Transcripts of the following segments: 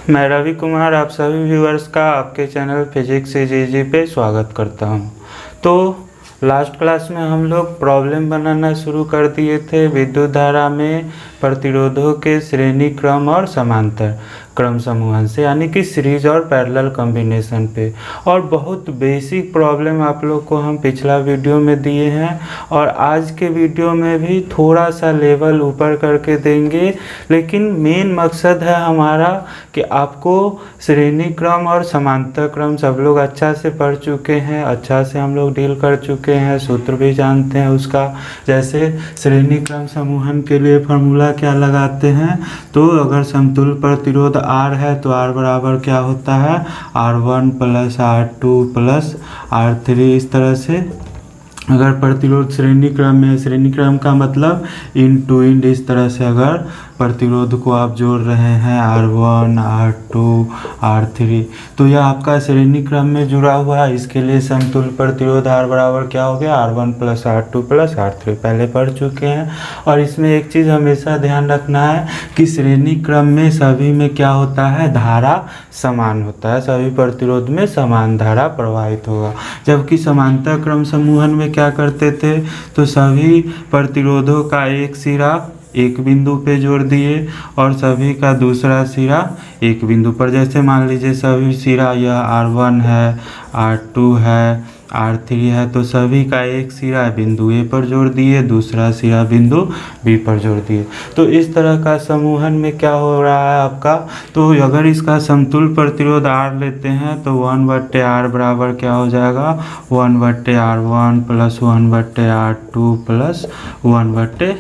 मैं रवि कुमार आप सभी व्यूअर्स का आपके चैनल फिजिक्स जी पे स्वागत करता हूं। तो लास्ट क्लास में हम लोग प्रॉब्लम बनाना शुरू कर दिए थे विद्युत धारा में प्रतिरोधों के श्रेणी क्रम और समांतर क्रम समूहन से, यानी कि सीरीज और पैरेलल कॉम्बिनेशन पे। और बहुत बेसिक प्रॉब्लम आप लोग को हम पिछला वीडियो में दिए हैं और आज के वीडियो में भी थोड़ा सा लेवल ऊपर करके देंगे, लेकिन मेन मकसद है हमारा कि आपको श्रेणी क्रम और समांतर क्रम सब लोग अच्छा से पढ़ चुके हैं, अच्छा से हम लोग डील कर चुके हैं, सूत्र भी जानते हैं उसका। जैसे श्रेणी क्रम समूहन के लिए फार्मूला क्या लगाते हैं, तो अगर समतुल्य प्रतिरोध R है तो R बराबर क्या होता है, R1 plus R2 plus R3। इस तरह से अगर प्रतिरोध श्रेणी क्रम में, श्रेणी क्रम का मतलब इन टू इन, इस तरह से अगर प्रतिरोध को आप जोड़ रहे हैं R1 R2 R3 तो यह आपका श्रेणी क्रम में जुड़ा हुआ है। इसके लिए समतुल्य प्रतिरोध R बराबर क्या हो गया, R1 plus R2 plus R3 पहले पढ़ चुके हैं। और इसमें एक चीज़ हमेशा ध्यान रखना है कि श्रेणी क्रम में सभी में क्या होता है, धारा समान होता है, सभी प्रतिरोध में समान धारा प्रवाहित होगा। जबकि समांतर क्रम समूहन में क्या करते थे, तो सभी प्रतिरोधों का एक सिरा एक बिंदु पे जोड़ दिए और सभी का दूसरा सिरा एक बिंदु पर। जैसे मान लीजिए सभी सिरा यह R1 है, R2 है, R3 है, तो सभी का एक सिरा बिंदु A पर जोड़ दिए, दूसरा सिरा बिंदु B पर जोड़ दिए। तो इस तरह का समूहन में क्या हो रहा है आपका, तो अगर इसका समतुल्य प्रतिरोध R लेते हैं तो 1/R बराबर क्या हो जाएगा, 1/R1 plus 1/R2 plus 1/R3।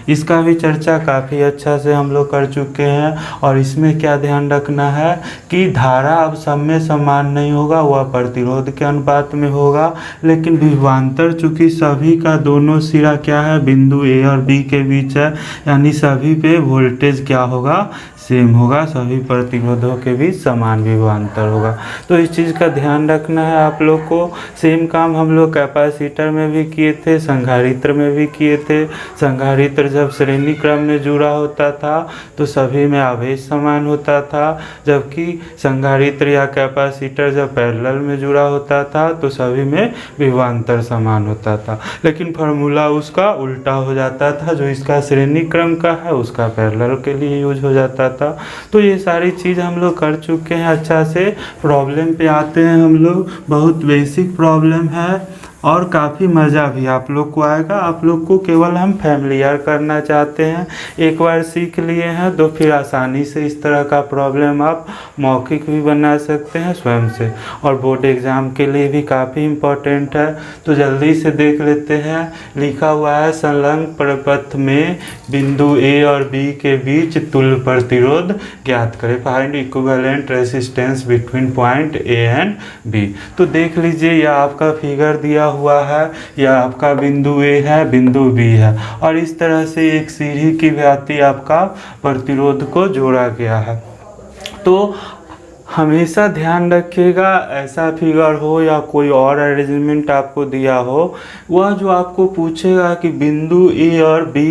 इसका भी चर्चा काफ़ी अच्छा से हम लोग कर चुके हैं। और इसमें क्या ध्यान रखना है कि धारा अब सब में समान नहीं होगा, वह प्रतिरोध के अनुपात में होगा, लेकिन विभवांतर चूँकि सभी का दोनों सिरा क्या है, बिंदु A और B के बीच है, यानी सभी पे वोल्टेज क्या होगा, सेम होगा, सभी प्रतिरोधों के बीच समान विभवांतर होगा। तो इस चीज़ का ध्यान रखना है आप लोग को। सेम काम हम लोग कैपेसिटर में भी किए थे, संधारित्र में भी किए थे। संधारित्र जब श्रेणी क्रम में जुड़ा होता था तो सभी में आवेश समान होता था, जबकि संधारित्र या कैपेसिटर जब पैरेलल में जुड़ा होता था तो सभी में विभवांतर समान होता था। लेकिन फार्मूला उसका उल्टा हो जाता था, जो इसका श्रेणी क्रम का है उसका पैरेलल के लिए यूज हो जाता था। तो ये सारी चीज़ हम लोग कर चुके हैं अच्छा से। प्रॉब्लम पे आते हैं हम लोग। बहुत बेसिक प्रॉब्लम है और काफ़ी मज़ा भी आप लोग को आएगा। आप लोग को केवल हम फैमिलियर करना चाहते हैं। एक बार सीख लिए हैं तो फिर आसानी से इस तरह का प्रॉब्लम आप मौखिक भी बना सकते हैं स्वयं से, और बोर्ड एग्ज़ाम के लिए भी काफ़ी इम्पोर्टेंट है। तो जल्दी से देख लेते हैं। लिखा हुआ है संलग्न प्रपथ में बिंदु A और B के बीच तुल्य प्रतिरोध ज्ञात करें, find equivalent resistance between point A and B। तो देख लीजिए यह आपका फिगर दिया हुआ है, यह आपका बिंदु A है, बिंदु B है, और इस तरह से एक सीढ़ी की भांति आपका प्रतिरोध को जोड़ा गया है। तो हमेशा ध्यान रखिएगा, ऐसा फिगर हो या कोई और अरेंजमेंट आपको दिया हो, वह जो आपको पूछेगा कि बिंदु A और B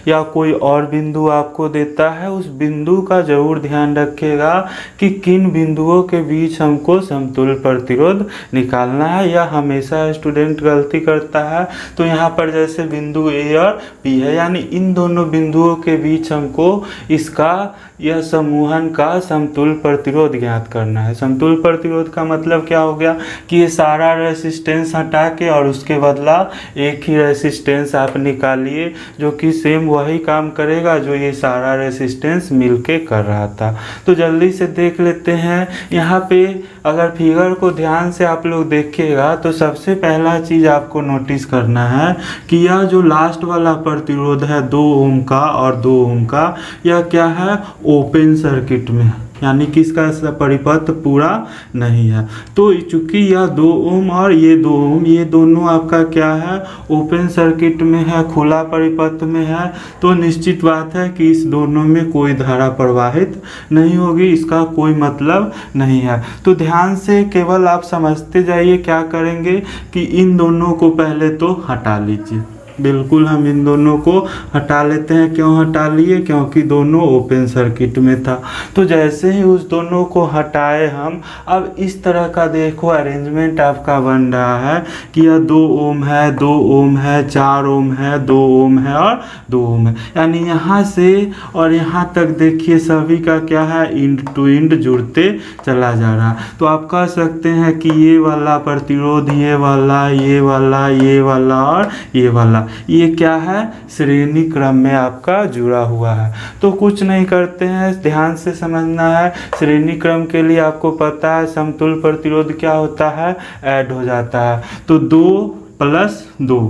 या कोई और बिंदु आपको देता है, उस बिंदु का जरूर ध्यान रखिएगा कि किन बिंदुओं के बीच हमको समतुल्य प्रतिरोध निकालना है। या हमेशा स्टूडेंट गलती करता है। तो यहाँ पर जैसे बिंदु A और B है, यानी इन दोनों बिंदुओं के बीच हमको इसका यह समूहन का समतुल्य प्रतिरोध ज्ञात करना है। समतुल्य प्रतिरोध का मतलब क्या हो गया कि ये सारा रेसिस्टेंस हटा के और उसके बदला एक ही रेसिस्टेंस आप निकालिए जो कि सेम वही काम करेगा जो ये सारा रेसिस्टेंस मिलके कर रहा था। तो जल्दी से देख लेते हैं। यहाँ पे अगर फिगर को ध्यान से आप लोग देखिएगा तो सबसे पहला चीज़ आपको नोटिस करना है कि यह जो लास्ट वाला प्रतिरोध है 2 ओम का और 2 ओम का, यह क्या है, ओपन सर्किट में, यानी कि इसका परिपथ पूरा नहीं है। तो चूंकि यह 2 ओम और ये 2 ओम, ये दोनों आपका क्या है, ओपन सर्किट में है, खुला परिपथ में है, तो निश्चित बात है कि इस दोनों में कोई धारा प्रवाहित नहीं होगी, इसका कोई मतलब नहीं है। तो ध्यान से केवल आप समझते जाइए क्या करेंगे कि इन दोनों को पहले तो हटा लीजिए। बिल्कुल हम इन दोनों को हटा लेते हैं। क्यों हटा लिए? क्योंकि दोनों ओपन सर्किट में था। तो जैसे ही उस दोनों को हटाए हम, अब इस तरह का देखो अरेंजमेंट आपका बन रहा है कि यह 2 ओम है, 2 ओम है, 4 ओम है, 2 ओम है और 2 ओम है। यानी यहाँ से और यहाँ तक देखिए सभी का क्या है, इंड टू इंड जुड़ते चला जा रहा है। तो आप कह सकते हैं कि ये वाला प्रतिरोध, ये वाला, ये वाला, ये वाला और ये वाला, ये क्या है, श्रेणी क्रम में आपका जुड़ा हुआ है। तो कुछ नहीं करते हैं, ध्यान से समझना है। श्रेणी क्रम के लिए आपको पता है समतुल्य प्रतिरोध क्या होता है, ऐड हो जाता है। तो 2 + 2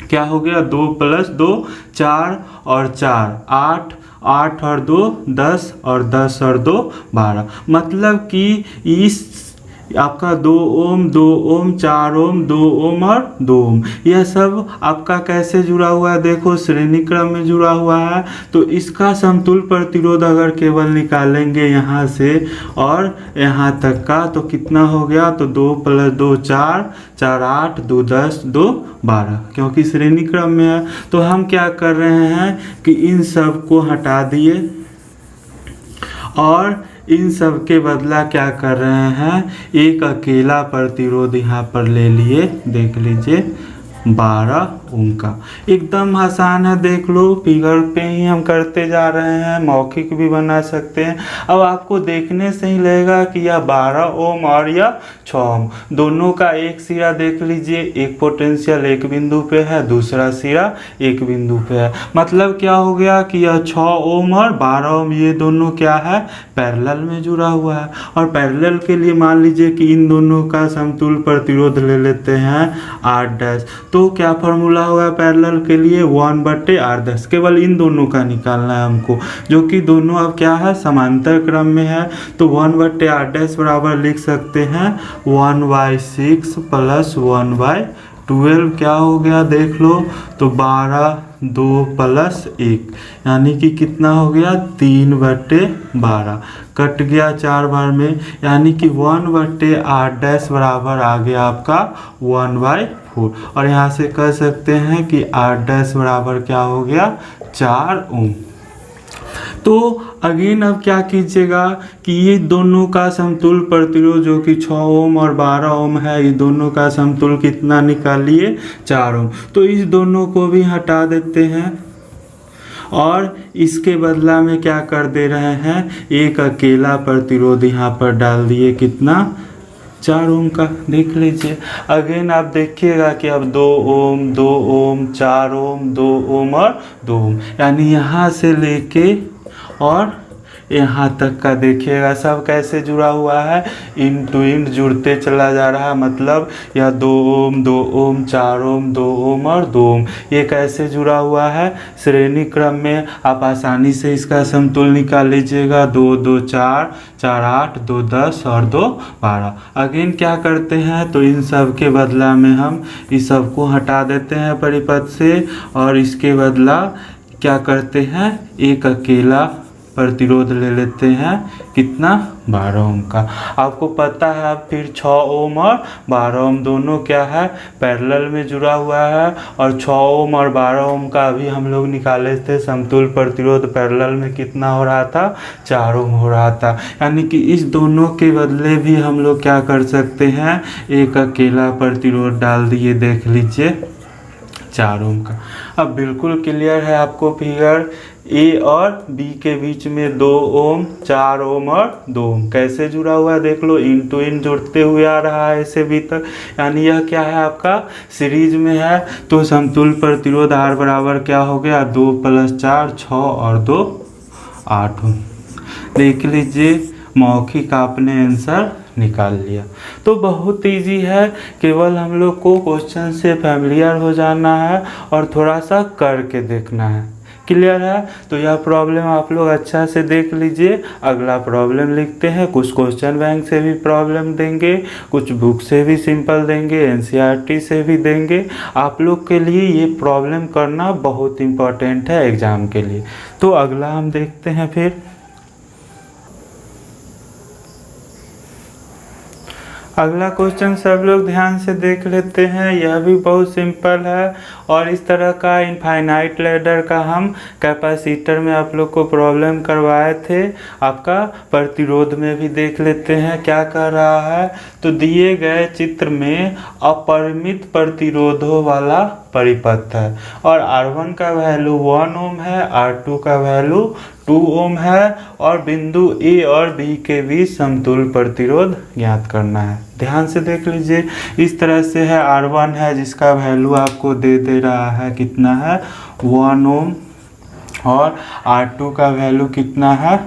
क्या हो गया, 2 + 2 4 और 4 8, 8 और 2 10 और 10 और 2 12। मतलब कि इस आपका 2 ओम, 2 ओम, 4 ओम, 2 ओम और 2 ओम, यह सब आपका कैसे जुड़ा हुआ है, देखो श्रेणी क्रम में जुड़ा हुआ है। तो इसका समतुल्य प्रतिरोध अगर केवल निकालेंगे यहाँ से और यहाँ तक का, तो कितना हो गया, तो 2 + 2 4, 4 8, 2 10, 2 12, क्योंकि श्रेणी क्रम में है। तो हम क्या कर रहे हैं कि इन सब को हटा दिए और इन सब के बदला क्या कर रहे हैं, एक अकेला प्रतिरोध यहाँ पर ले लिए। देख लीजिए 12 ओम का, एकदम आसान है। देख लो फिगर पे ही हम करते जा रहे हैं, मौखिक भी बना सकते हैं। अब आपको देखने से ही लगेगा कि यह 12 ओम और यह 6 ओम, दोनों का एक सिरा देख लीजिए, एक पोटेंशियल एक बिंदु पे है, दूसरा सिरा एक बिंदु पे है। मतलब क्या हो गया कि यह 6 ओम और 12 ओम ये दोनों क्या है, पैरेलल में जुड़ा हुआ है। और पैरेलल के लिए मान लीजिए कि इन दोनों का समतुल्य प्रतिरोध ले लेते हैं R'। तो क्या फॉर्मूला होगा पैरेलल के लिए, 1/R'। केवल इन दोनों का निकालना है हमको, जो कि दोनों अब क्या है, समांतर क्रम में है। तो 1/R' बराबर लिख सकते हैं 1/6 + 1/12। क्या हो गया देख लो, तो 12 2 + 1 यानी कि कितना हो गया, 3/12 कट गया 4 बार में, यानी कि 1/R' बराबर आ गया आपका 1/4। और यहाँ से कह सकते हैं कि R' बराबर क्या हो गया, 4 ओम। तो अगेन अब क्या कीजिएगा कि ये दोनों का समतुल्य प्रतिरोध जो कि 6 ओम और 12 ओम है, ये दोनों का समतुल्य कितना निकालिए, 4 ओम। तो इस दोनों को भी हटा देते हैं और इसके बदला में क्या कर दे रहे हैं, एक अकेला प्रतिरोध यहाँ पर डाल दिए, कितना, 4 ओम का। देख लीजिए अगेन आप देखिएगा कि अब 2 ओम, 2 ओम, 4 ओम, 2 ओम और 2 ओम, यानी यहाँ से लेके और यहाँ तक का देखिएगा सब कैसे जुड़ा हुआ है, इन टू इंड जुड़ते चला जा रहा है। मतलब यह 2 ओम, 2 ओम, 4 ओम, 2 ओम और 2 ओम, ये कैसे जुड़ा हुआ है, श्रेणी क्रम में। आप आसानी से इसका समतुल्य निकाल लीजिएगा, 2 2 4, 4 8, 2 10 और 2 12। अगेन क्या करते हैं, तो इन सब के बदला में हम इस सब को हटा देते हैं परिपथ से और इसके बदला क्या करते हैं, एक अकेला प्रतिरोध ले लेते हैं, कितना, 12 ओम का। आपको पता है अब फिर 6 ओम और 12 ओम दोनों क्या है, पैरेलल में जुड़ा हुआ है। और 6 ओम और 12 ओम का अभी हम लोग निकाले थे समतुल्य प्रतिरोध, पैरेलल में कितना हो रहा था, 4 ओम हो रहा था। यानी कि इस दोनों के बदले भी हम लोग क्या कर सकते हैं, एक अकेला प्रतिरोध डाल दिए, देख लीजिए 4 ओम का। अब बिल्कुल क्लियर है आपको फिगर, ए और बी के बीच में 2 ओम, 4 ओम और 2 ओम कैसे जुड़ा हुआ है, देख लो इन टू इन जुड़ते हुए आ रहा है ऐसे भी तक। यानी यह क्या है, आपका सीरीज में है। तो समतुल्य प्रतिरोध R बराबर क्या हो गया, 2 + 4 6 और 2 8 ओम। देख लीजिए मौखिक आपने आंसर निकाल लिया। तो बहुत इजी है, केवल हम लोग को क्वेश्चन से फैमिलियर हो जाना है और थोड़ा सा करके देखना है। क्लियर है? तो यह प्रॉब्लम आप लोग अच्छा से देख लीजिए। अगला प्रॉब्लम लिखते हैं। कुछ क्वेश्चन बैंक से भी प्रॉब्लम देंगे, कुछ बुक से भी सिंपल देंगे, एनसीईआरटी से भी देंगे। आप लोग के लिए ये प्रॉब्लम करना बहुत इम्पोर्टेंट है एग्ज़ाम के लिए। तो अगला हम देखते हैं फिर। अगला क्वेश्चन सब लोग ध्यान से देख लेते हैं। यह भी बहुत सिंपल है और इस तरह का इनफाइनाइट लैडर का हम कैपेसिटर में आप लोग को प्रॉब्लम करवाए थे। आपका प्रतिरोध में भी देख लेते हैं क्या कह रहा है। तो दिए गए चित्र में अपरिमित प्रतिरोधों वाला परिपथ है और R1 का वैल्यू 1 ओम है, R2 का वैल्यू 2 ओम है और बिंदु A और B के बीच समतुल्य प्रतिरोध ज्ञात करना है। ध्यान से देख लीजिए, इस तरह से है R1 है जिसका वैल्यू आपको दे रहा है कितना है 1 ओम और R2 का वैल्यू कितना है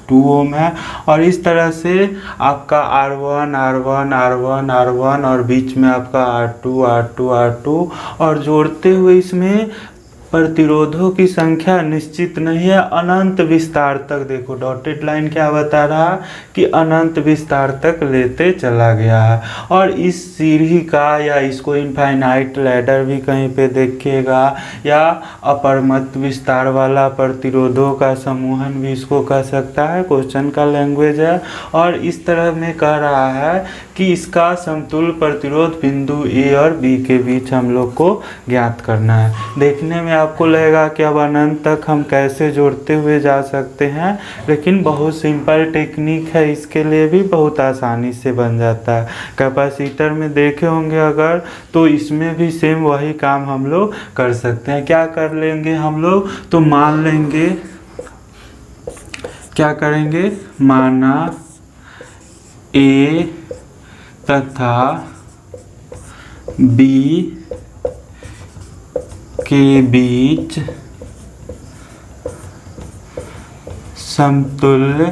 2 ओम है और इस तरह से आपका R1 R1 R1 R1 और बीच में आपका R2 R2 R2 और जोड़ते हुए इसमें प्रतिरोधों की संख्या निश्चित नहीं है, अनंत विस्तार तक। देखो डॉटेड लाइन क्या बता रहा कि अनंत विस्तार तक लेते चला गया है और इस सीढ़ी का या इसको इनफाइनाइट लैडर भी कहीं पे देखिएगा या अपरिमित विस्तार वाला प्रतिरोधों का समूहन भी इसको कह सकता है, क्वेश्चन का लैंग्वेज है। और इस तरह में कह रहा है कि इसका समतुल्य प्रतिरोध बिंदु ए और बी के बीच हम लोग को ज्ञात करना है। देखने में आपको लगेगा कि अब अनंत तक हम कैसे जोड़ते हुए जा सकते हैं, लेकिन बहुत सिंपल टेक्निक है, इसके लिए भी बहुत आसानी से बन जाता है। कैपेसिटर में देखे होंगे अगर, तो इसमें भी सेम वही काम हम लोग कर सकते हैं। क्या कर लेंगे हम लोग, तो मान लेंगे, क्या करेंगे, माना ए तथा बी के बीच समतुल्य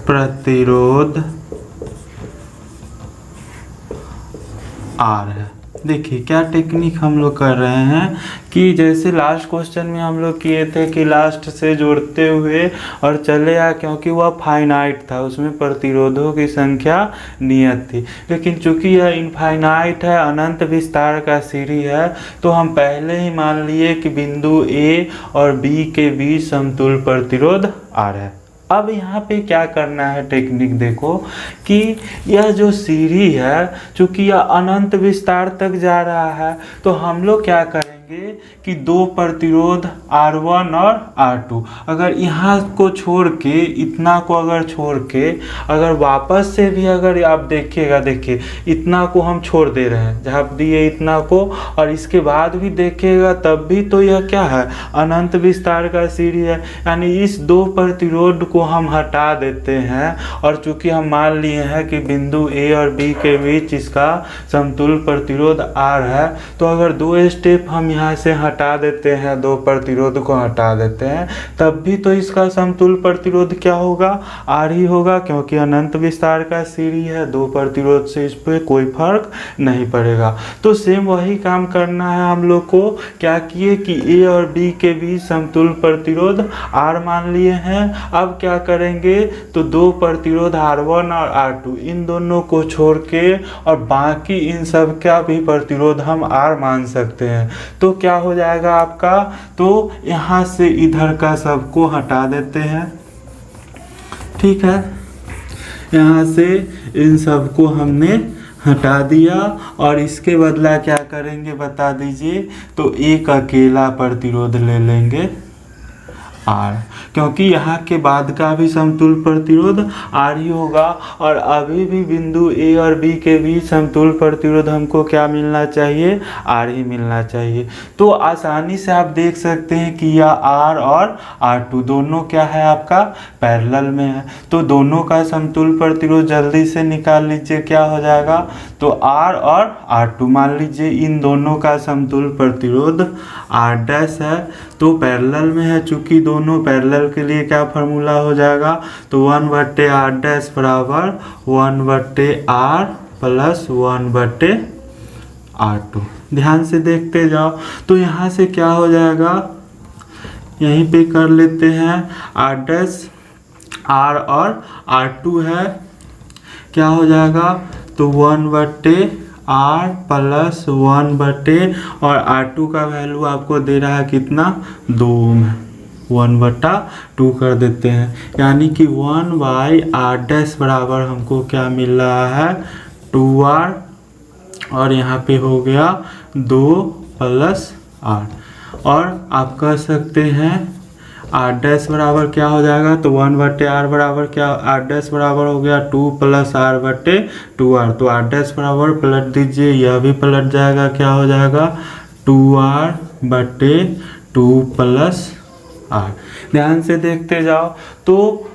प्रतिरोध R है। देखिए क्या टेक्निक हम लोग कर रहे हैं कि जैसे लास्ट क्वेश्चन में हम लोग किए थे कि लास्ट से जोड़ते हुए और चले आए, क्योंकि वह फाइनाइट था, उसमें प्रतिरोधों की संख्या नियत थी। लेकिन चूंकि यह इनफाइनाइट है, अनंत विस्तार का सीढ़ी है, तो हम पहले ही मान लिए कि बिंदु A और B के बीच समतुल्य प्रतिरोध R है। अब यहाँ पे क्या करना है टेक्निक, देखो कि यह जो सीढ़ी है चूंकि यह अनंत विस्तार तक जा रहा है, तो हम लोग क्या करेंगे कि दो प्रतिरोध R1 और R2, अगर यहाँ को छोड़ के, इतना को अगर छोड़ के, अगर वापस से भी अगर आप देखिएगा, देखिए इतना को हम छोड़ दे रहे हैं, जहाँ दिए इतना को, और इसके बाद भी देखिएगा तब भी तो यह क्या है, अनंत विस्तार का सीढ़ी है। यानी इस दो प्रतिरोध को हम हटा देते हैं और चूंकि हम मान लिए हैं कि बिंदु A और B के बीच इसका समतुल्य प्रतिरोध R है, तो अगर दो स्टेप हम यहाँ से हटा देते हैं, दो प्रतिरोध को हटा देते हैं, तब भी तो इसका समतुल्य प्रतिरोध क्या होगा, R ही होगा, क्योंकि अनंत विस्तार का सीढ़ी है, दो प्रतिरोध से इस पर कोई फर्क नहीं पड़ेगा। तो सेम वही काम करना है हम लोग को। क्या किए कि A और B के बीच समतुल्य प्रतिरोध R मान लिए हैं। अब क्या करेंगे, तो दो प्रतिरोध R1 और R2, इन दोनों को छोड़ के और बाकी इन सब का भी प्रतिरोध हम R मान सकते हैं। तो क्या हो जाएगा आपका, तो यहाँ से इधर का सबको हटा देते हैं, ठीक है, यहाँ से इन सबको हमने हटा दिया और इसके बदला क्या करेंगे बता दीजिए, तो एक अकेला प्रतिरोध ले लेंगे R, क्योंकि यहाँ के बाद का भी समतुल्य प्रतिरोध R ही होगा और अभी भी बिंदु A और B के बीच समतुल्य प्रतिरोध हमको क्या मिलना चाहिए, R ही मिलना चाहिए। तो आसानी से आप देख सकते हैं कि यह R और R2 दोनों क्या है, आपका पैरेलल में है, तो दोनों का समतुल्य प्रतिरोध जल्दी से निकाल लीजिए, क्या हो जाएगा, तो R और R2 मान लीजिए इन दोनों का समतुल्य प्रतिरोध R डैश है, तो पैरेलल में है, चूंकि दोनों पैरेलल के लिए क्या फार्मूला हो जाएगा, तो 1/R डैश बराबर 1/R प्लस 1/R2। ध्यान से देखते जाओ, तो यहाँ से क्या हो जाएगा, यहीं पे कर लेते हैं, R डैश R और R2 है, क्या हो जाएगा, तो 1/R प्लस 1/, और R2 का वैल्यू आपको दे रहा है कितना, 2 ओम है, 1/2 कर देते हैं, यानी कि 1/r' बराबर हमको क्या मिल रहा है 2r, और यहाँ पे हो गया 2 + r। और आप कह सकते हैं r' बराबर क्या हो जाएगा, तो 1/r बराबर क्या, r' बराबर हो गया 2 + r/2r। तो r' बराबर पलट दीजिए, यह भी पलट जाएगा, क्या हो जाएगा 2r/2 + r। ध्यान से देखते जाओ। तो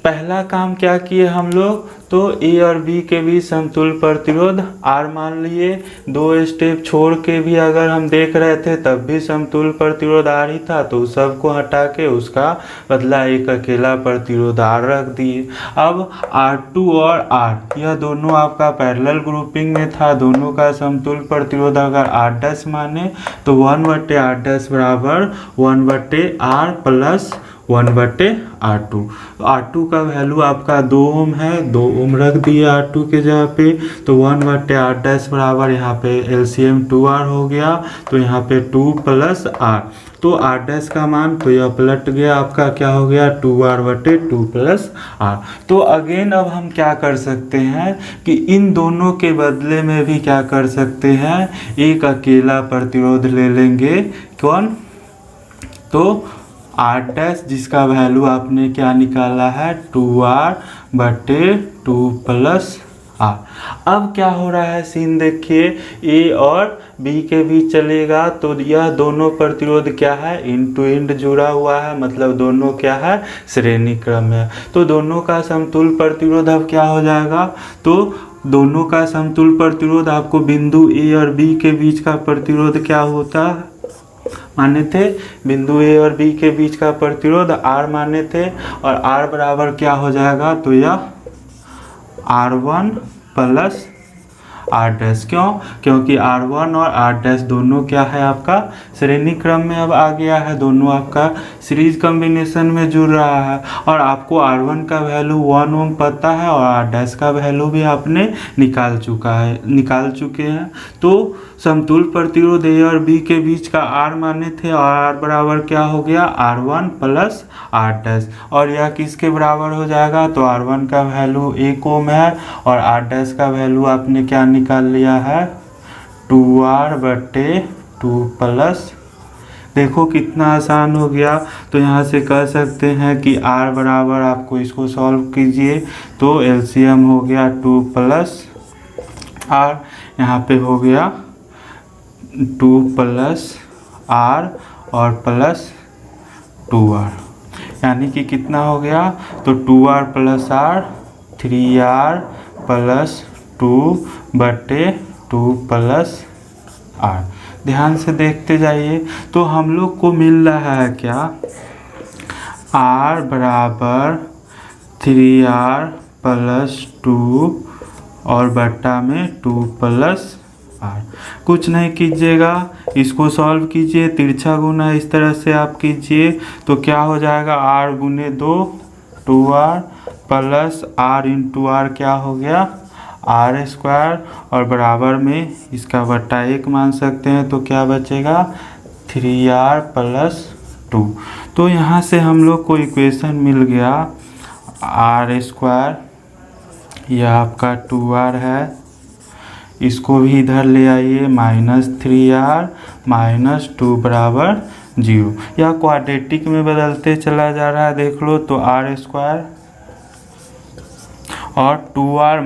पहला काम क्या किए हम लोग, तो ए और बी के बीच समतुल्य प्रतिरोध R मान लिए। 2 स्टेप छोड़ के भी अगर हम देख रहे थे तब भी समतुल्य प्रतिरोध R ही था, तो सबको हटा के उसका बदला एक अकेला प्रतिरोध R रख दिए। अब R2 और R यह दोनों आपका पैरेलल ग्रुपिंग में था, दोनों का समतुल्य प्रतिरोध अगर R' माने तो 1/r' बराबर 1/r + 1/r2। R2 का वैल्यू आपका 2 ओम है, 2 ओम रख दिए R2 के जगह पे, तो 1/r' बराबर यहाँ पे LCM 2r हो गया, तो यहाँ पे 2 + r। तो r' का मान तो यह पलट गया, आपका क्या हो गया 2r/2 + r। तो अगेन अब हम क्या कर सकते हैं कि इन दोनों के बदले में भी क्या कर सकते हैं, एक अकेला प्रतिरोध ले लेंगे। कौन, तो r' जिसका वैल्यू आपने क्या निकाला है 2r/2 + r। अब क्या हो रहा है सीन देखिए, ए और बी के बीच चलेगा, तो यह दोनों प्रतिरोध क्या है इंड टू इंड जुड़ा हुआ है, मतलब दोनों क्या है श्रेणी क्रम में। तो दोनों का समतुल्य प्रतिरोध अब क्या हो जाएगा, तो दोनों का समतुल्य प्रतिरोध आपको बिंदु ए और बी के बीच का प्रतिरोध क्या होता माने थे, बिंदु ए और बी के बीच का प्रतिरोध R माने थे, और R बराबर क्या हो जाएगा, तो यह R1 + r'। क्यों, क्योंकि R1 और r' दोनों क्या है आपका श्रेणी क्रम में अब आ गया है, दोनों आपका सीरीज कॉम्बिनेशन में जुड़ रहा है। और आपको R1 का वैल्यू 1 ओम पता है, और r' का वैल्यू भी आपने निकाल चुके हैं। तो समतुल्य प्रतिरोध ए और बी के बीच का R माने थे, और R बराबर क्या हो गया R1 + r'। और यह किसके बराबर हो जाएगा, तो R1 का वैल्यू 1 ओम है, और r' का वैल्यू आपने क्या निकाल लिया है 2r/2 + देखो कितना आसान हो गया। तो यहाँ से कह सकते हैं कि R बराबर, आपको इसको सॉल्व कीजिए तो LCM हो गया 2 + r, यहाँ पे हो गया 2 + r और प्लस 2r, यानी कि कितना हो गया, तो 2r + r 3r + 2/2 + r। ध्यान से देखते जाइए। तो हम लोग को मिल रहा है क्या, r बराबर 3r + 2 और बट्टा में 2 + r। कुछ नहीं कीजिएगा, इसको सॉल्व कीजिए, तिरछा गुना इस तरह से आप कीजिए, तो क्या हो जाएगा r × 2 2r + r × r क्या हो गया r², और बराबर में इसका बट्टा 1 मान सकते हैं, तो क्या बचेगा 3r + 2। तो यहाँ से हम लोग को इक्वेशन मिल गया r², यह आपका 2r है, इसको भी इधर ले आइए, -3r - 2 बराबर 0। यह क्वाड्रेटिक में बदलते चला जा रहा है, देख लो। तो r² और 2r -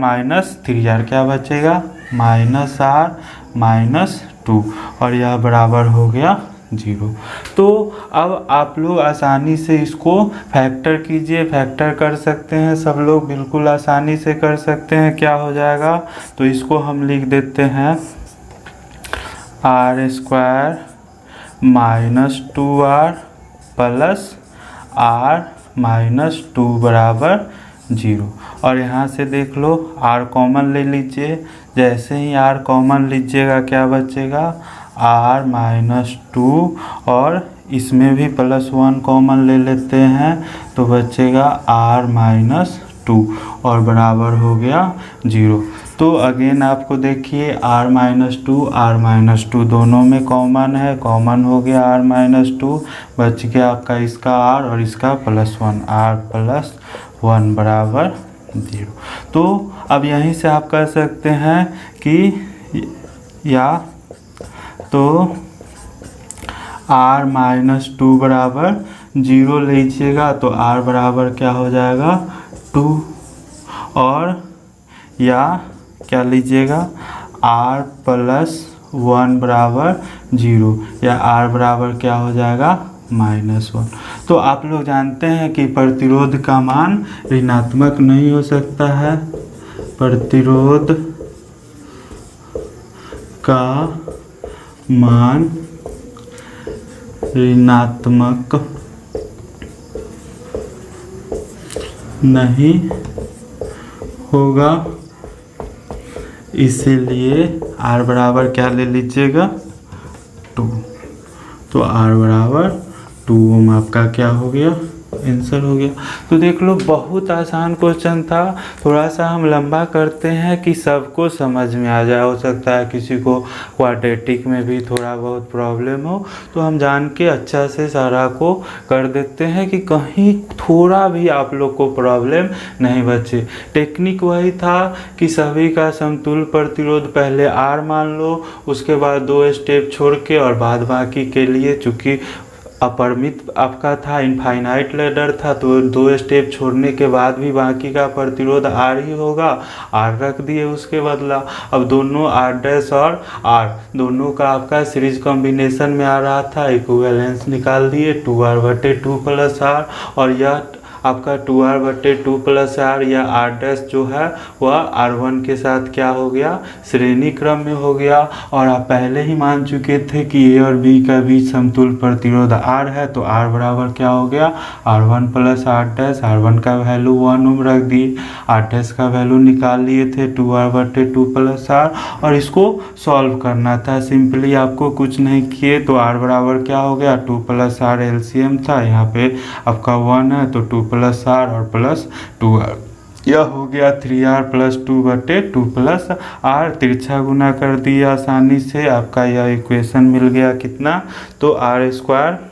3r क्या बचेगा -r - 2, और यह बराबर हो गया 0। तो अब आप लोग आसानी से इसको फैक्टर कीजिए, फैक्टर कर सकते हैं, सब लोग बिल्कुल आसानी से कर सकते हैं। क्या हो जाएगा, तो इसको हम लिख देते हैं r² - 2r + r - 2 बराबर 0। और यहाँ से देख लो r कॉमन ले लीजिए, जैसे ही r कॉमन लीजिएगा क्या बचेगा r - 2, और इसमें भी +1 कॉमन ले लेते हैं, तो बचेगा r - 2 और बराबर हो गया 0। तो अगेन आपको देखिए r-2 दोनों में कॉमन है, कॉमन हो गया r-2, बच गया आपका इसका r और इसका +1, r+1 बराबर 0। तो अब यहीं से आप कह सकते हैं कि या तो r-2 बराबर 0 लीजिएगा तो r बराबर क्या हो जाएगा 2, और या क्या लीजिएगा r+1 बराबर 0, या r बराबर क्या हो जाएगा -1। तो आप लोग जानते हैं कि प्रतिरोध का मान ऋणात्मक नहीं हो सकता है, प्रतिरोध का मान ऋणात्मक नहीं होगा, इसीलिए r बराबर क्या ले लीजिएगा 2। तो r बराबर 2 ओम आपका क्या हो गया आंसर हो गया। तो देख लो बहुत आसान क्वेश्चन था, थोड़ा सा हम लंबा करते हैं कि सबको समझ में आ जाए। हो सकता है किसी को क्वाड्रेटिक में भी थोड़ा बहुत प्रॉब्लम हो, तो हम जान के अच्छा से सारा को कर देते हैं कि कहीं थोड़ा भी आप लोग को प्रॉब्लम नहीं बचे। टेक्निक वही था कि सभी का समतुल्य प्रतिरोध पहले R मान लो, उसके बाद 2 स्टेप छोड़ के, और बाद बाकी के लिए चूँकि अपरिमित आपका था, इनफाइनाइट लैडर था, तो 2 स्टेप छोड़ने के बाद भी बाकी का प्रतिरोध R ही होगा, R रख दिए उसके बदला। अब दोनों R' और R दोनों का आपका सीरीज कॉम्बिनेशन में आ रहा था, इक्विवेलेंस निकाल दिए 2R/2 + R, और यह आपका 2R/2 + R या R' जो है वह R1 के साथ क्या हो गया श्रेणी क्रम में हो गया। और आप पहले ही मान चुके थे कि A और B का बीच समतुल्य प्रतिरोध R है, तो R बराबर क्या हो गया R1 + R'। R1 का वैल्यू 1 ओम रख दिए, R' का वैल्यू निकाल लिए थे 2R/2 + R, और इसको सॉल्व करना था। सिंपली आपको कुछ नहीं किए तो R बराबर क्या हो गया 2 + R एलसीएम था, यहाँ पे आपका 1 है तो 2 + R और +2R, यह हो गया 3R + 2/2 + R। तिरछा गुना कर दिया आसानी से, आपका यह इक्वेशन मिल गया कितना, तो R² -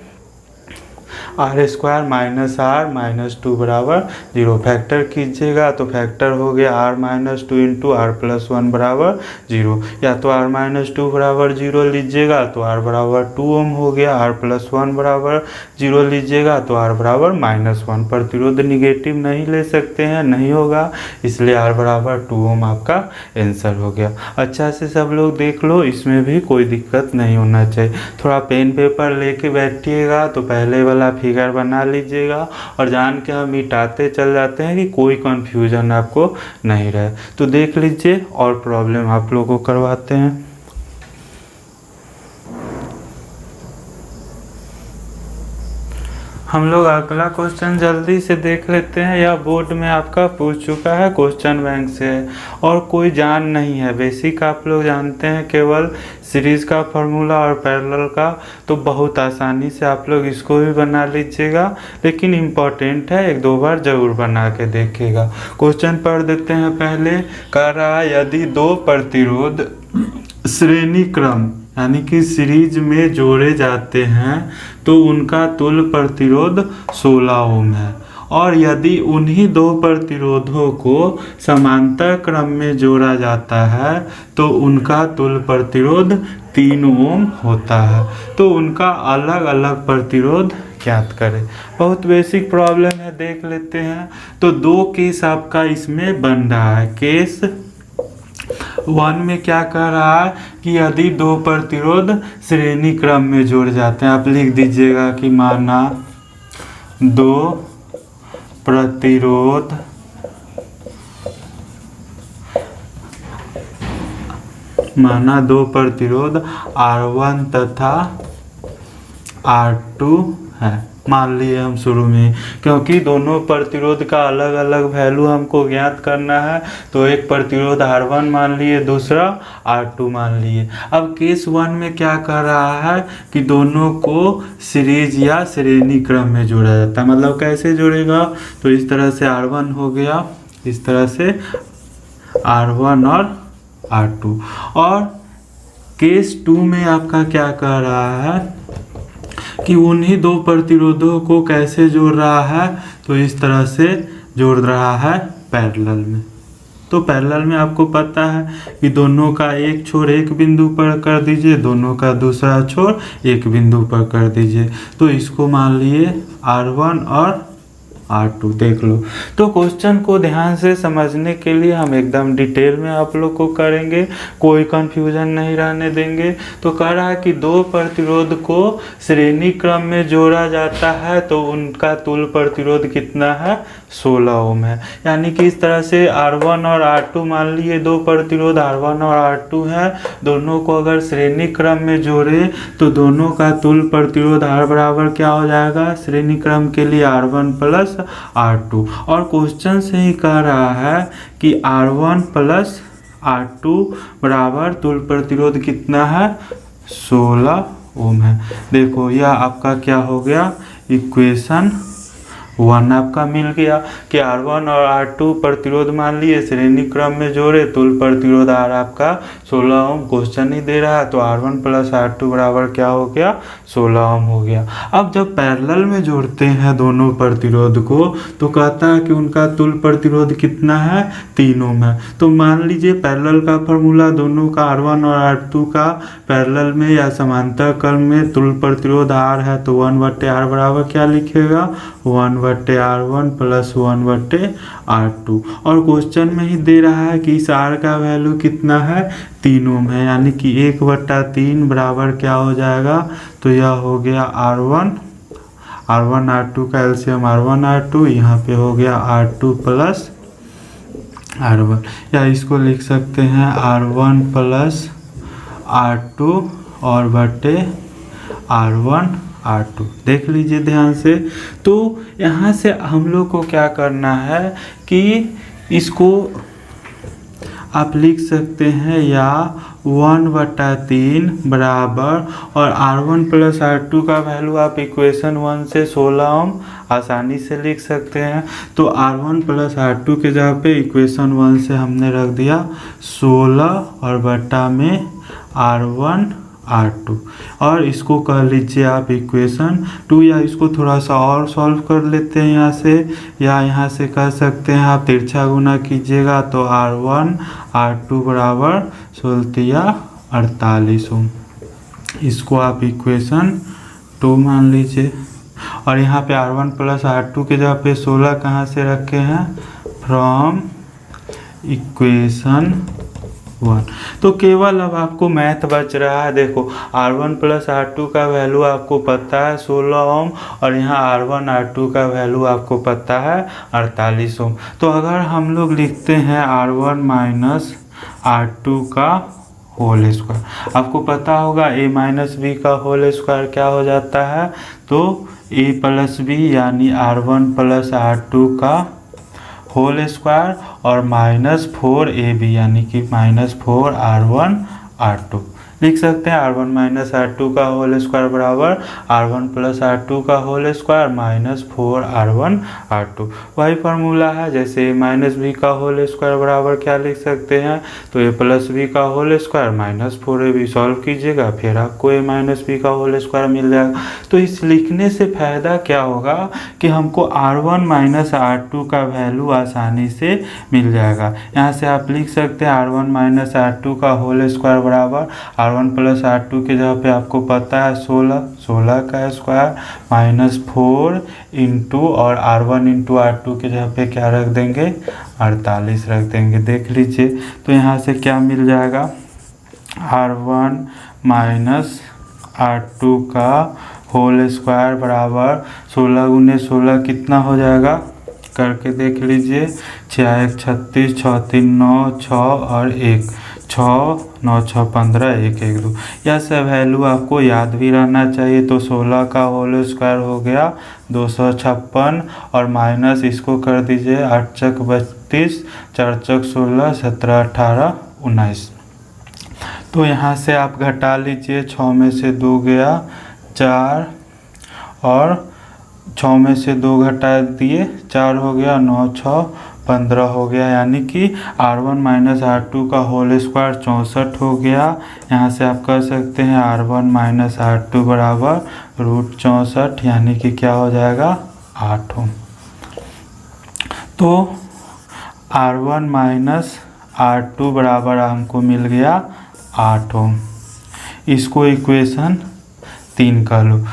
R-2 बराबर 0। फैक्टर कीजिएगा तो फैक्टर हो गया R-2 × R+1 बराबर 0, या तो R-2 बराबर 0 लीजिएगा तो R बराबर 2 ओम हो गया, R+1 बराबर 0 लीजिएगा तो R बराबर -1। प्रतिरोध निगेटिव नहीं ले सकते हैं, नहीं होगा, इसलिए R बराबर 2 ओम आपका आंसर हो गया। अच्छा से सब लोग देख लो, इसमें भी कोई दिक्कत नहीं होना चाहिए। थोड़ा पेन पेपर लेके बैठिएगा तो पहले वाला फिगर बना लीजिएगा, और जान के हम मिटाते चल जाते हैं कि कोई कंफ्यूजन आपको नहीं रहे। तो देख लीजिए और प्रॉब्लम आप लोगों को करवाते हैं। हम लोग अगला क्वेश्चन जल्दी से देख लेते हैं। यह बोर्ड में आपका पूछ चुका है, क्वेश्चन बैंक से है और कोई जान नहीं है। बेसिक आप लोग जानते हैं केवल सीरीज का फार्मूला और पैरेलल का, तो बहुत आसानी से आप लोग इसको भी बना लीजिएगा, लेकिन इम्पोर्टेंट है, 1-2 बार जरूर बना के देखिएगा। क्वेश्चन पढ़ देते हैं। पहले कह रहा है यदि 2 प्रतिरोध श्रेणी क्रम यानी कि सीरीज में जोड़े जाते हैं तो उनका तुल्य प्रतिरोध 16 ओम है, और यदि उन्हीं 2 प्रतिरोधों को समांतर क्रम में जोड़ा जाता है तो उनका तुल्य प्रतिरोध 3 ओम होता है। तो उनका अलग अलग प्रतिरोध ज्ञात करें। बहुत बेसिक प्रॉब्लम है, देख लेते हैं। तो 2 केस आपका इसमें बन रहा है। केस 1 में क्या कह रहा है कि यदि 2 प्रतिरोध श्रेणी क्रम में जोड़ जाते हैं, आप लिख दीजिएगा कि माना 2 प्रतिरोध R1 तथा R2 है। मान लिए हम शुरू में, क्योंकि दोनों प्रतिरोध का अलग अलग वैल्यू हमको ज्ञात करना है, तो एक प्रतिरोध R1 मान लिए, दूसरा R2 मान लिए। अब केस 1 में क्या कर रहा है कि दोनों को सीरीज या श्रेणी क्रम में जोड़ा जाता है। मतलब कैसे जोड़ेगा, तो इस तरह से R1 हो गया, इस तरह से R1 और R2। और केस 2 में आपका क्या कह रहा है कि उन्हीं दो प्रतिरोधों को कैसे जोड़ रहा है, तो इस तरह से जोड़ रहा है पैरेलल में। तो पैरेलल में आपको पता है कि दोनों का एक छोर एक बिंदु पर कर दीजिए, दोनों का दूसरा छोर एक बिंदु पर कर दीजिए। तो इसको मान लिए R1 और R2 देख लो। तो क्वेश्चन को ध्यान से समझने के लिए हम एकदम डिटेल में आप लोग को करेंगे, कोई कंफ्यूजन नहीं रहने देंगे। तो कह रहा है कि दो प्रतिरोध को श्रेणी क्रम में जोड़ा जाता है तो उनका तुल्य प्रतिरोध कितना है, 16 ओम है। यानी कि इस तरह से R1 और R2 मान लिए दो प्रतिरोध R1 और R2 है, दोनों को अगर श्रेणी क्रम में जोड़े तो दोनों का तुल्य प्रतिरोध R बराबर क्या हो जाएगा, श्रेणी क्रम के लिए R1 प्लस R2। और क्वेश्चन से ही कह रहा है कि R1 प्लस R2 बराबर तुल्य प्रतिरोध कितना है, 16 ओम है। देखो यह आपका क्या हो गया, इक्वेशन 1 आपका मिल गया कि R1 और R2 प्रतिरोध मान लिए श्रेणी क्रम में जोड़े, तुल्य प्रतिरोध R आपका 16 ओम क्वेश्चन ही दे रहा है। तो R1 प्लस R2 बराबर क्या हो गया, 16 ओम हो गया। अब जब पैरेलल में जोड़ते हैं दोनों प्रतिरोध को तो कहता है कि उनका तुल्य प्रतिरोध कितना है, 3 ओम है। तो मान लीजिए पैरेलल का फॉर्मूला दोनों का R1 और R2 का पैरेलल में या समांतर क्रम में तुल्य प्रतिरोध R है तो 1/R बराबर क्या लिखेगा, 1/R1 प्लस 1/R2। और क्वेश्चन में ही दे रहा है कि इस R का वैल्यू कितना है, 3 ओम है। यानी कि 1/3 बराबर क्या हो जाएगा, तो यह हो गया R1 R2 का एलसीएम R1 R2, यहाँ पे हो गया R2 प्लस R1, या इसको लिख सकते हैं R1 प्लस R2 और बटे R1 R2। देख लीजिए ध्यान से। तो यहाँ से हम लोग को क्या करना है कि इसको आप लिख सकते हैं या 1/3 बराबर, और R1 प्लस R2 का वैल्यू आप इक्वेशन 1 से 16 ओम आसानी से लिख सकते हैं। तो R1 प्लस R2 के जगह पे इक्वेशन 1 से हमने रख दिया 16 और बटा में R1 R2, और इसको कह लीजिए आप इक्वेशन 2, या इसको थोड़ा सा और सॉल्व कर लेते हैं यहाँ से, या यहाँ से कह सकते हैं आप तिरछा गुना कीजिएगा तो R1 R2 बराबर 16 48 ओम। इसको आप इक्वेशन 2 मान लीजिए। और यहाँ पे R1 प्लस R2 के जगह पे 16 कहाँ से रखे हैं, फ्रॉम इक्वेशन 1। तो केवल अब आपको मैथ बच रहा है। देखो R1 प्लस R2 का वैल्यू आपको पता है 16 ओम, और यहाँ R1 R2 का वैल्यू आपको पता है 48 ओम। तो अगर हम लोग लिखते हैं R1 माइनस R2 का होल स्क्वायर, आपको पता होगा a माइनस बी का होल स्क्वायर क्या हो जाता है, तो a प्लस बी यानी R1 प्लस R2 का होल स्क्वायर और -4ab यानी कि -4R1 R2 लिख सकते हैं। R1 माइनस R2 का होल स्क्वायर बराबर R1 प्लस R2 का होल स्क्वायर -4R1 R2। वही फार्मूला है, जैसे a माइनस बी का होल स्क्वायर बराबर क्या लिख सकते हैं, तो a प्लस बी का होल स्क्वायर -4ab सॉल्व कीजिएगा, फिर आपको a माइनस बी का होल स्क्वायर मिल जाएगा। तो इस लिखने से फ़ायदा क्या होगा कि हमको R1 माइनस R2 का वैल्यू आसानी से मिल जाएगा। यहाँ से आप लिख सकते हैं R1 माइनस R2 का होल स्क्वायर बराबर R1 प्लस R2 के जगह पे आपको पता है 16 का स्क्वायर -4 इंटू और R1 इंटू R2 के जगह पे क्या रख देंगे, 48 रख देंगे। देख लीजिए तो यहाँ से क्या मिल जाएगा, R1 माइनस R2 का होल स्क्वायर बराबर 16 गुने 16 कितना हो जाएगा, करके देख लीजिए, 6 1 36, 6 3 9, 6 और 1, 6 9 6 15, 1 1 2। यह सब वैल्यू आपको याद भी रहना चाहिए। तो 16 का होल स्क्वायर हो गया 256, और माइनस इसको कर दीजिए 8 चक 32, 4 चक 16, 17 18 19। तो यहाँ से आप घटा लीजिए, 6 में से 2 गया 4, और 6 में से 2 घटा दिए 4 हो गया, 9 6 15 हो गया, यानी कि R1 माइनस R2 का होल स्क्वायर 64 हो गया। यहाँ से आप कर सकते हैं R1 माइनस R2 बराबर √64, यानी कि क्या हो जाएगा 8 ओम। तो R1 माइनस R2 बराबर हमको मिल गया 8 ओम। इसको इक्वेशन 3 कर लो।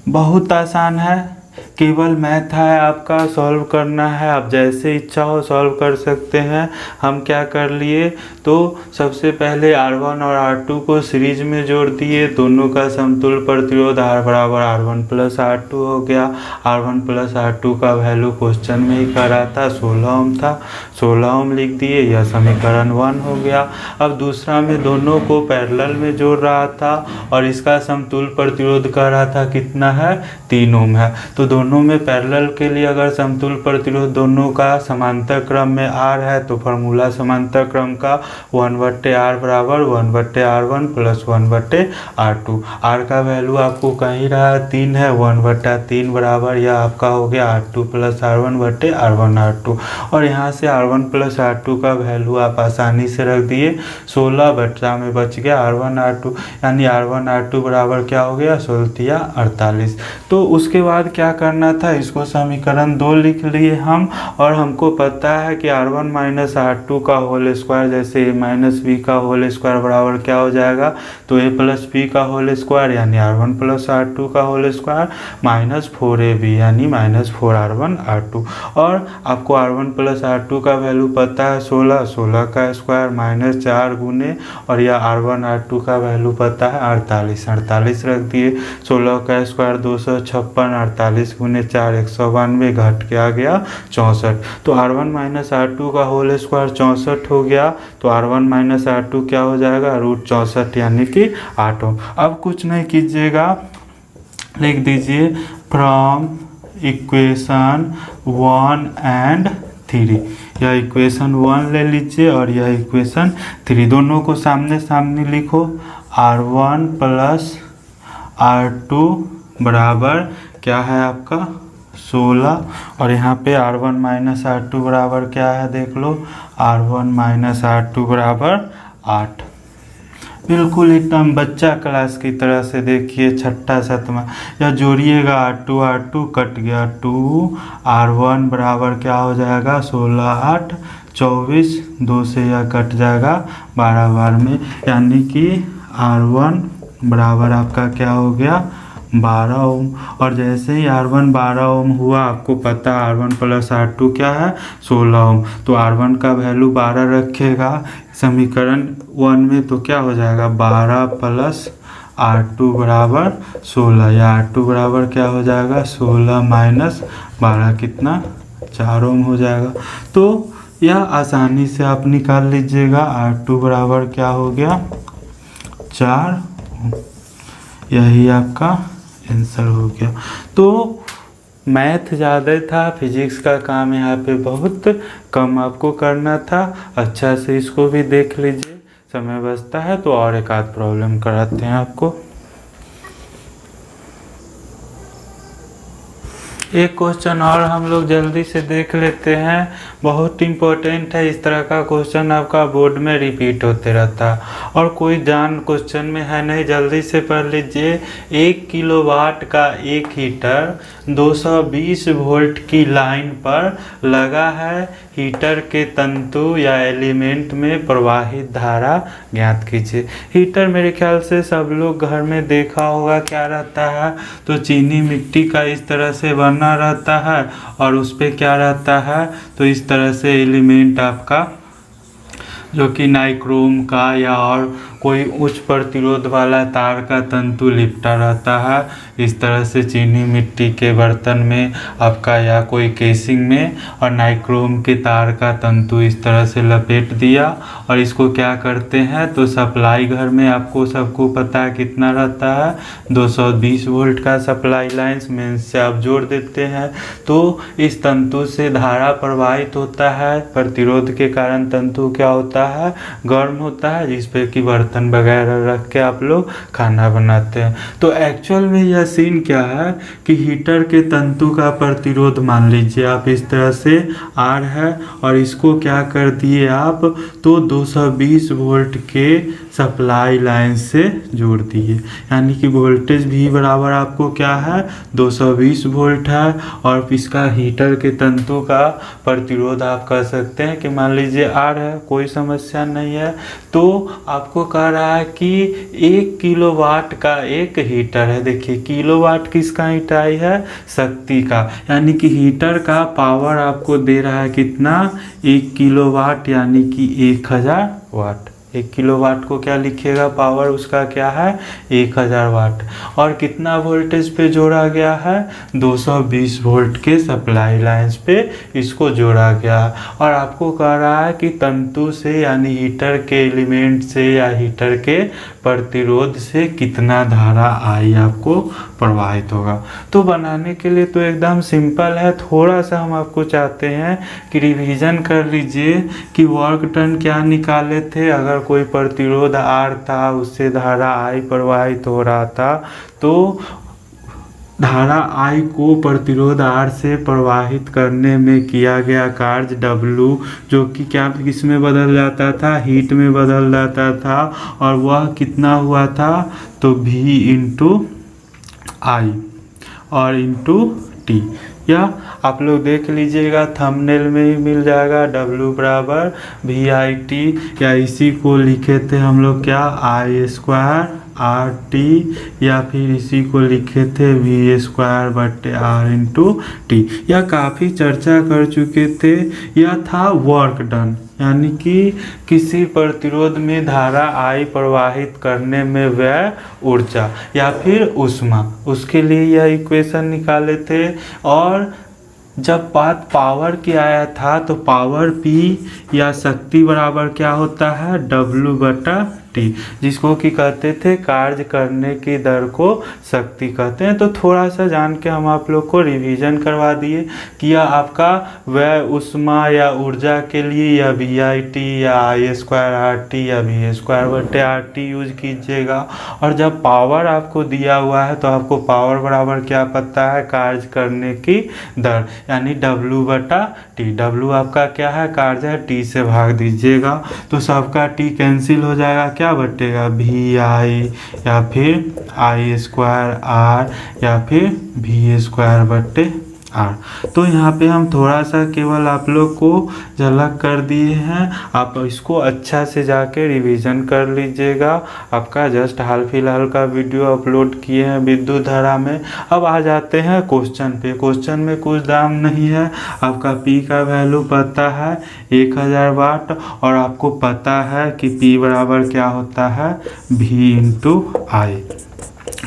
बहुत आसान है, केवल मैथ है आपका, सॉल्व करना है। आप जैसे इच्छा हो सॉल्व कर सकते हैं। हम क्या कर लिए, तो सबसे पहले R1 और R2 को सीरीज में जोड़ दिए, दोनों का समतुल्य प्रतिरोध R बराबर R1 प्लस R2 हो गया। R1 प्लस R2 का वैल्यू क्वेश्चन में ही कह रहा था 16 ओम था, 16 ओम लिख दिए, यह समीकरण 1 हो गया। अब दूसरा में दोनों को पैरेलल में जोड़ रहा था और इसका समतुल्य प्रतिरोध कह रहा था कितना है, 3 ओम है। तो दोनों में पैरेलल के लिए अगर समतुल्य प्रतिरोध दोनों का समांतर क्रम में R है तो फार्मूला समांतर क्रम का 1/R बराबर 1/R1 प्लस 1/R2। R का वैल्यू आपको कहीं रहा 3 है, 1/3 बराबर यह आपका हो गया R2 प्लस R1/R1 R2। और यहाँ से R1 प्लस R2 का वैल्यू आप आसानी से रख दिए, 16 बचा में बच गया R1 R2, यानी R1 R2 बराबर क्या हो गया 16 या 48। तो उसके बाद क्या करना था, इसको समीकरण 2 लिख लिए हम, और हमको पता है कि R1 माइनस R2 का होल स्क्वायर जैसे a माइनस बी का होल स्क्वायर बराबर क्या हो जाएगा, तो a प्लस बी का होल स्क्वायर यानी R1 प्लस R2 का होल स्क्वायर माइनस 4ab यानी माइनस 4R1 R2। और आपको R1 प्लस R2 का वैल्यू पता है 16, 16 का स्क्वायर माइनस 4 गुने, और यह R1 R2 का वैल्यू पता है 48, 48 रख दिए, 16 का स्क्वायर 256, 48 गुने 4 192, घट के आ गया 64। तो R1 माइनस R2 का होल स्क्वायर 64 हो गया, तो R1 माइनस R2 क्या हो जाएगा √64 यानी कि 8 ओम। अब कुछ नहीं कीजिएगा, लिख दीजिए फ्रॉम इक्वेशन 1 एंड 3। यह इक्वेशन 1 ले लीजिए और यह इक्वेशन 3, दोनों को सामने सामने लिखो। R1 प्लस R2 बराबर क्या है आपका 16, और यहाँ पे R1 माइनस R2 बराबर क्या है देख लो, R1 माइनस R2 बराबर 8। बिल्कुल एकदम बच्चा क्लास की तरह से देखिए, छठा सातवां, या जोड़िएगा R2 R2 कट गया 2, R1 बराबर क्या हो जाएगा 16 8 24, 2 से यह कट जाएगा 12 बार में, यानी कि R1 बराबर आपका क्या हो गया 12 ओम। और जैसे ही R1 12 ओम हुआ, आपको पता R1 प्लस R2 क्या है 16 ओम, तो R1 का वैल्यू 12 रखेगा समीकरण 1 में, तो क्या हो जाएगा 12 प्लस R2 बराबर 16, या R2 बराबर क्या हो जाएगा 16 माइनस 12 कितना 4 ओम हो जाएगा। तो यह आसानी से आप निकाल लीजिएगा, R2 बराबर क्या हो गया 4 ओम, यही आपका आंसर हो गया। तो मैथ ज़्यादा था, फिजिक्स का काम यहाँ पे बहुत कम आपको करना था। अच्छा से इसको भी देख लीजिए, समय बचता है तो और एक आध प्रॉब्लम कराते हैं आपको। एक क्वेश्चन और हम लोग जल्दी से देख लेते हैं, बहुत इम्पोर्टेंट है। इस तरह का क्वेश्चन आपका बोर्ड में रिपीट होते रहता है और कोई जान क्वेश्चन में है नहीं, जल्दी से पढ़ लीजिए। 1 किलोवाट का एक हीटर 220 वोल्ट की लाइन पर लगा है, हीटर के तंतु या एलिमेंट में प्रवाहित धारा ज्ञात कीजिए। हीटर मेरे ख्याल से सब लोग घर में देखा होगा, क्या रहता है तो चीनी मिट्टी का इस तरह से बना रहता है और उस पे क्या रहता है तो इस तरह से एलिमेंट आपका जो कि नाइक्रोम का या और कोई उच्च प्रतिरोध वाला तार का तंतु लिपटा रहता है। इस तरह से चीनी मिट्टी के बर्तन में आपका या कोई केसिंग में और नाइक्रोम के तार का तंतु इस तरह से लपेट दिया और इसको क्या करते हैं तो सप्लाई घर में आपको सबको पता है कितना रहता है 220 वोल्ट का सप्लाई लाइन्स में से आप जोड़ देते हैं तो इस तंतु से धारा प्रवाहित होता है। प्रतिरोध के कारण तंतु क्या होता है गर्म होता है, जिस पे कि बर्तन वगैरह रख के आप लोग खाना बनाते हैं। तो एक्चुअल में यह सीन क्या है कि हीटर के तंतु का प्रतिरोध मान लीजिए आप इस तरह से R है और इसको क्या कर दिए आप तो 220 वोल्ट के सप्लाई लाइन से जोड़ दिए, यानी कि वोल्टेज भी बराबर आपको क्या है 220 वोल्ट है। और इसका हीटर के तंतु का प्रतिरोध आप कह सकते हैं कि मान लीजिए R है, कोई समस्या नहीं है। तो आपको कह रहा है कि 1 किलोवाट का एक हीटर है। देखिए किलोवाट किसका इकाई है, शक्ति का, यानी कि हीटर का पावर आपको दे रहा है कितना 1 किलोवाट, यानी कि 1000 वाट। 1 किलोवाट को क्या लिखिएगा, पावर उसका क्या है 1000 वाट। और कितना वोल्टेज पे जोड़ा गया है 220 वोल्ट के सप्लाई लाइंस पे इसको जोड़ा गया। और आपको कह रहा है कि तंतु से यानी हीटर के एलिमेंट से या हीटर के प्रतिरोध से कितना धारा आई आपको प्रवाहित होगा। तो बनाने के लिए तो एकदम सिंपल है, थोड़ा सा हम आपको चाहते हैं कि रिवीजन कर लीजिए कि वर्क डन क्या निकाले थे। अगर कोई प्रतिरोध R था, उससे धारा I प्रवाहित हो रहा था, तो धारा I को प्रतिरोध R से प्रवाहित करने में किया गया कार्य W, जो कि क्या किसमें बदल जाता था, हीट में बदल जाता था, और वह कितना हुआ था तो V इंटू I और इंटू T। या आप लोग देख लीजिएगा थंबनेल में ही मिल जाएगा, W बराबर VIT, या इसी को लिखे थे हम लोग क्या I² RT, या फिर इसी को लिखे थे V² R इंटू T। या काफ़ी चर्चा कर चुके थे। यह था वर्क डन, यानी कि किसी प्रतिरोध में धारा I प्रवाहित करने में व्यय ऊर्जा या फिर ऊष्मा, उसके लिए यह इक्वेशन निकाले थे। और जब बात पावर की आया था तो पावर P या शक्ति बराबर क्या होता है W/T, जिसको कि कहते थे कार्य करने की दर को शक्ति कहते हैं। तो थोड़ा सा जान के हम आप लोग को रिवीजन करवा दिए कि यह आपका व्यय ऊष्मा या ऊर्जा के लिए या VIT या I² RT या V²/RT यूज कीजिएगा। और जब पावर आपको दिया हुआ है तो आपको पावर बराबर क्या पता है, कार्य करने की दर, यानी W/T। W आपका क्या है, कार्य है, T से भाग दीजिएगा तो सबका T कैंसिल हो जाएगा, क्या बटेगा VI या फिर I² R या फिर V²/R। तो यहाँ पे हम थोड़ा सा केवल आप लोग को झलक कर दिए हैं, आप इसको अच्छा से जाके रिवीजन कर लीजिएगा। आपका जस्ट हाल फिलहाल का वीडियो अपलोड किए हैं विद्युत धारा में। अब आ जाते हैं क्वेश्चन पे। क्वेश्चन में कुछ दाम नहीं है, आपका P का वैल्यू पता है 1000 वाट, और आपको पता है कि P बराबर क्या होता है V इंटू I।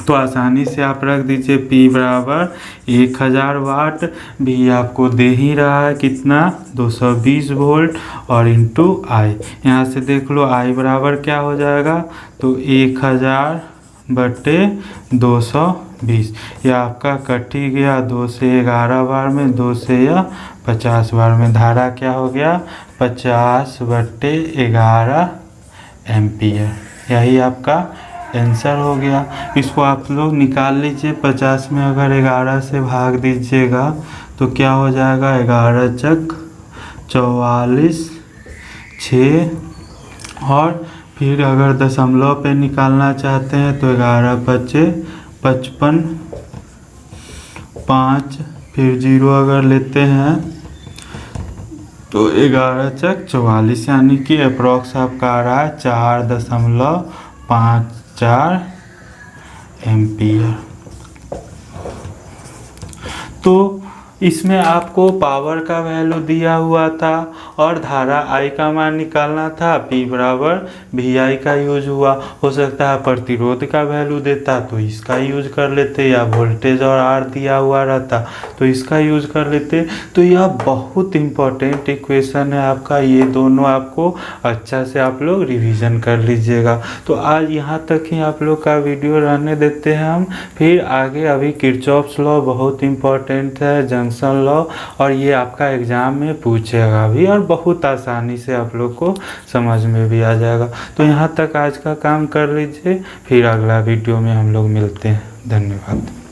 तो आसानी से आप रख दीजिए P बराबर 1000 वाट, V आपको दे ही रहा है कितना 220 वोल्ट, और इंटू I। यहाँ से देख लो I बराबर क्या हो जाएगा तो 1000/220। यह आपका कट ही गया 2 से 11 बार में, 2 से या 50 बार में। धारा क्या हो गया 50/11 एम्पियर। यही आपका आंसर हो गया। इसको आप लोग निकाल लीजिए, 50 में अगर 11 से भाग दीजिएगा तो क्या हो जाएगा 11 चक 44 6, और फिर अगर दशमलव पे निकालना चाहते हैं तो 11 × 5 = 55, 5 फिर 0 अगर लेते हैं तो 11 चक 44, यानी कि अप्रॉक्स आपका आ रहा है 4.54 एम्पियर। तो इसमें आपको पावर का वैल्यू दिया हुआ था और धारा I का मान निकालना था। P बराबर VI का यूज हुआ। हो सकता है प्रतिरोध का वैल्यू देता तो इसका यूज कर लेते, या वोल्टेज और R दिया हुआ रहता तो इसका यूज कर लेते। तो यह बहुत इम्पोर्टेंट इक्वेशन है आपका, ये दोनों आपको अच्छा से आप लोग रिवीजन कर लीजिएगा। तो आज यहाँ तक ही आप लोग का वीडियो रहने देते हैं हम। फिर आगे अभी किरचॉफ्स लॉ बहुत इम्पोर्टेंट है, जंक्शन लॉ, और ये आपका एग्जाम में पूछेगा भी और बहुत आसानी से आप लोग को समझ में भी आ जाएगा। तो यहाँ तक आज का काम कर लीजिए, फिर अगला वीडियो में हम लोग मिलते हैं। धन्यवाद।